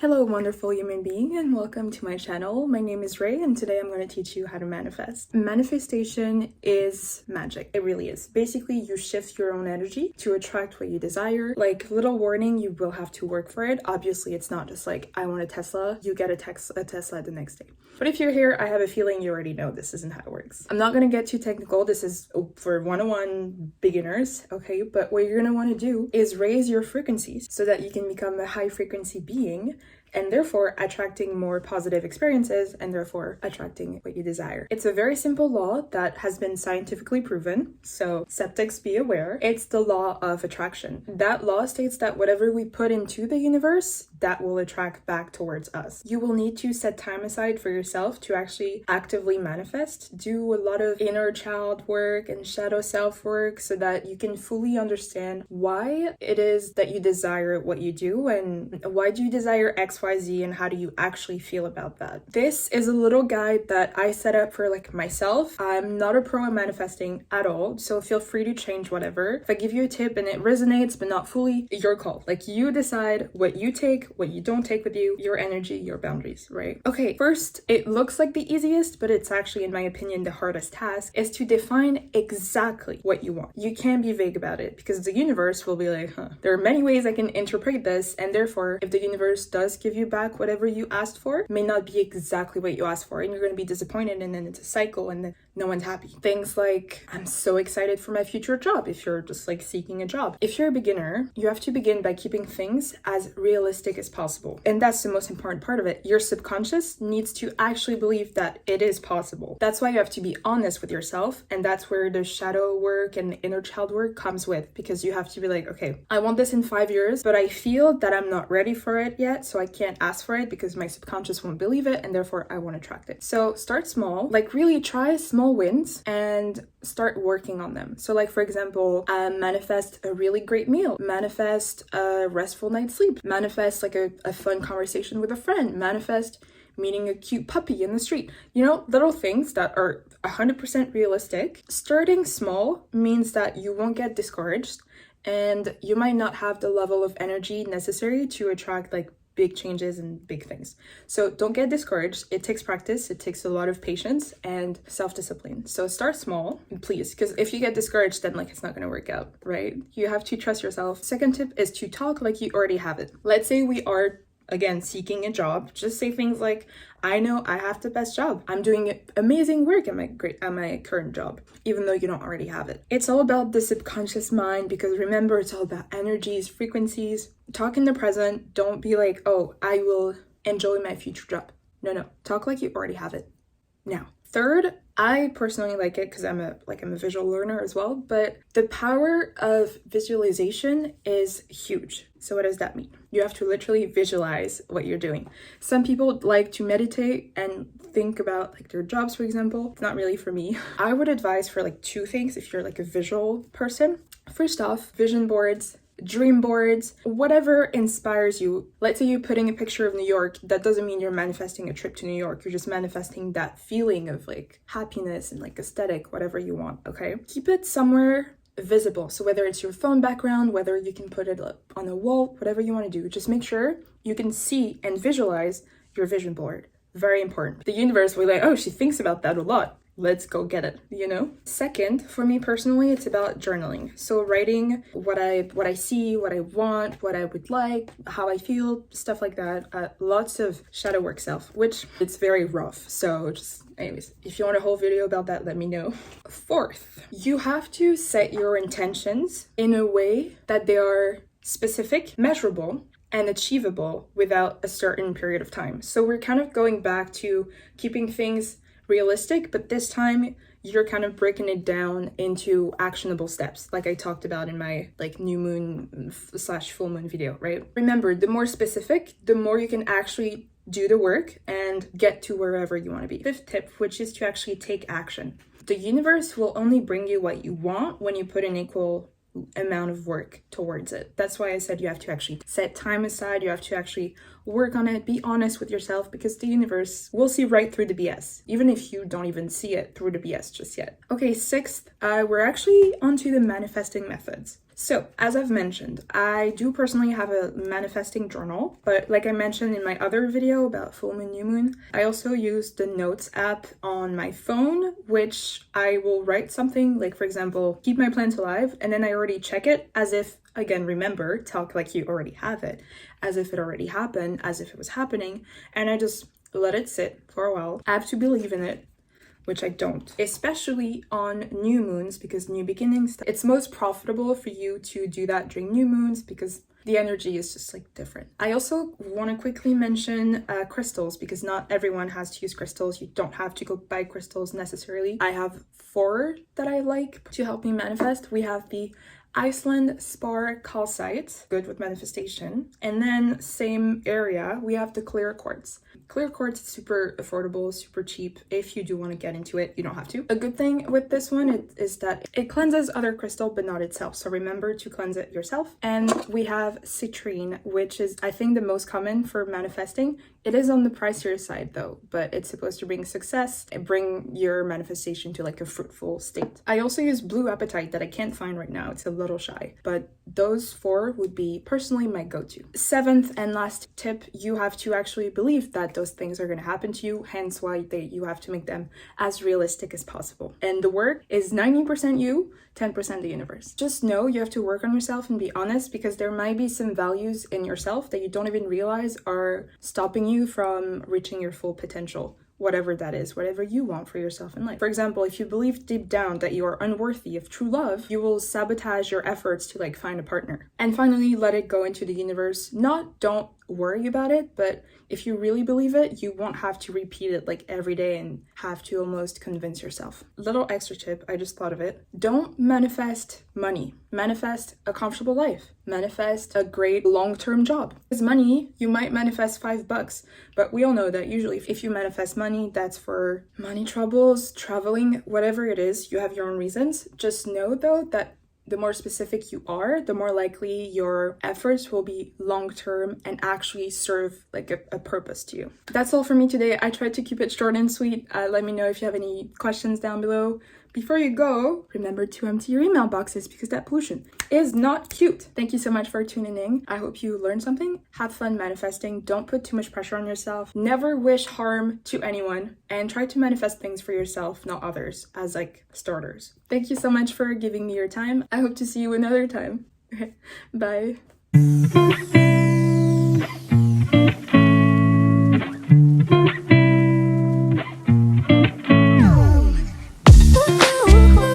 Hello, wonderful human being, and welcome to my channel. My name is Ray, and today I'm going to teach you how to manifest. Manifestation is magic. It really is. Basically, you shift your own energy to attract what you desire. Like, little warning, you will have to work for it. Obviously, it's not just like, I want a Tesla, you get a Tesla the next day. But if you're here, I have a feeling you already know this isn't how it works. I'm not going to get too technical. This is for 101 beginners, okay? But what you're going to want to do is raise your frequencies so that you can become a high frequency being, and therefore attracting more positive experiences and therefore attracting what you desire. It's a very simple law that has been scientifically proven, so skeptics be aware. It's the law of attraction. That law states that whatever we put into the universe, that will attract back towards us. You will need to set time aside for yourself to actually actively manifest, do a lot of inner child work and shadow self work so that you can fully understand why it is that you desire what you do and why do you desire XYZ and how do you actually feel about that. This is a little guide that I set up for myself. I'm not a pro at manifesting at all, so feel free to change whatever. If I give you a tip and it resonates but not fully, your call. You decide what you take, what you don't take with you, your energy, your boundaries, right? Okay, first, it looks like the easiest, but it's actually, in my opinion, the hardest task, is to define exactly what you want. You can't be vague about it because the universe will be like, there are many ways I can interpret this, and therefore, if the universe does give you back whatever you asked for, it may not be exactly what you asked for, and you're going to be disappointed, and then it's a cycle, and then no one's happy. Things like, I'm so excited for my future job, if you're just seeking a job. If you're a beginner, you have to begin by keeping things as realistic as possible. And that's the most important part of it. Your subconscious needs to actually believe that it is possible. That's why you have to be honest with yourself. And that's where the shadow work and inner child work comes with, because you have to be like, okay, I want this in 5 years, but I feel that I'm not ready for it yet. So I can't ask for it because my subconscious won't believe it. And therefore I won't attract it. So start small, really try small wins and start working on them. So for example, manifest a really great meal, manifest a restful night's sleep, manifest a fun conversation with a friend, manifest meeting a cute puppy in the street. Little things that are 100% realistic. Starting small means that you won't get discouraged and you might not have the level of energy necessary to attract big changes and big things. So don't get discouraged. It takes practice. It takes a lot of patience and self-discipline. So start small, please, because if you get discouraged, then it's not going to work out, right? You have to trust yourself. Second tip is to talk like you already have it. Let's say we are, again, seeking a job. Just say things like, I know I have the best job. I'm doing amazing work at my current job, even though you don't already have it. It's all about the subconscious mind, because remember, it's all about energies, frequencies. Talk in the present. Don't be like, oh, I will enjoy my future job. No. Talk like you already have it now. Third, I personally like it because I'm a visual learner as well, but the power of visualization is huge. So what does that mean? You have to literally visualize what you're doing. Some people like to meditate and think about their jobs, for example. It's not really for me. I would advise for two things if you're a visual person. First off, vision boards, dream boards, whatever inspires you. Let's say you're putting a picture of New York. That doesn't mean you're manifesting a trip to New York. You're just manifesting that feeling of happiness and aesthetic, whatever you want, okay? Keep it somewhere visible. So whether it's your phone background, whether you can put it on a wall, whatever you want to do, just make sure you can see and visualize your vision board. Very important. The universe will be like, oh, she thinks about that a lot. Let's go get it, Second, for me personally, it's about journaling. So writing what I see, what I want, what I would like, how I feel, stuff like that. Lots of shadow work self, which it's very rough. So anyways, if you want a whole video about that, let me know. Fourth, you have to set your intentions in a way that they are specific, measurable, and achievable without a certain period of time. So we're kind of going back to keeping things realistic, but this time you're kind of breaking it down into actionable steps, like I talked about in my new moon / full moon video, right? Remember, the more specific, the more you can actually do the work and get to wherever you want to be. Fifth tip, which is to actually take action. The universe will only bring you what you want when you put an equal amount of work towards it. That's why I said you have to actually set time aside. You have to actually work on it. Be honest with yourself, because the universe will see right through the BS, even if you don't even see it through the BS just yet. Okay, sixth, we're actually onto the manifesting methods. So, as I've mentioned, I do personally have a manifesting journal, but like I mentioned in my other video about full moon, new moon, I also use the Notes app on my phone, which I will write something like, for example, keep my plants alive, and then I already check it as if, again, remember, talk like you already have it, as if it already happened, as if it was happening, and I just let it sit for a while. I have to believe in it, which I don't, especially on new moons, because new beginnings, it's most profitable for you to do that during new moons because the energy is just like different. I also want to quickly mention crystals, because not everyone has to use crystals. You don't have to go buy crystals necessarily. I have 4 that I like to help me manifest. We have the Iceland spar calcite, good with manifestation. And then same area, we have the clear quartz. Clear quartz is super affordable, super cheap. If you do want to get into it, you don't have to. A good thing with this one is that it cleanses other crystal, but not itself. So remember to cleanse it yourself. And we have citrine, which is, I think, the most common for manifesting. It is on the pricier side though, but it's supposed to bring success and bring your manifestation to like a fruitful state. I also use blue apatite that I can't find right now. It's a little shy, but those 4 would be personally my go-to. 7th and last tip, you have to actually believe that those things are going to happen to you, hence why you have to make them as realistic as possible. And the work is 90% you, 10% the universe. Just know you have to work on yourself and be honest, because there might be some values in yourself that you don't even realize are stopping you from reaching your full potential. Whatever that is, whatever you want for yourself in life. For example, if you believe deep down that you are unworthy of true love, you will sabotage your efforts to like find a partner. And finally, let it go into the universe. Don't worry about it, but if you really believe it, you won't have to repeat it like every day and have to almost convince yourself. Little extra tip, I just thought of it. Don't manifest money. Manifest a comfortable life. Manifest a great long-term job. Because money, you might manifest $5, but we all know that usually if you manifest money, that's for money troubles, traveling, whatever it is, you have your own reasons. Just know though that the more specific you are, the more likely your efforts will be long-term and actually serve like a purpose to you. That's all for me today. I tried to keep it short and sweet. Let me know if you have any questions down below. Before you go, remember to empty your email boxes because that pollution is not cute. Thank you so much for tuning in. I hope you learned something. Have fun manifesting. Don't put too much pressure on yourself. Never wish harm to anyone, and try to manifest things for yourself, not others, as like starters. Thank you so much for giving me your time. I hope to see you another time. Bye.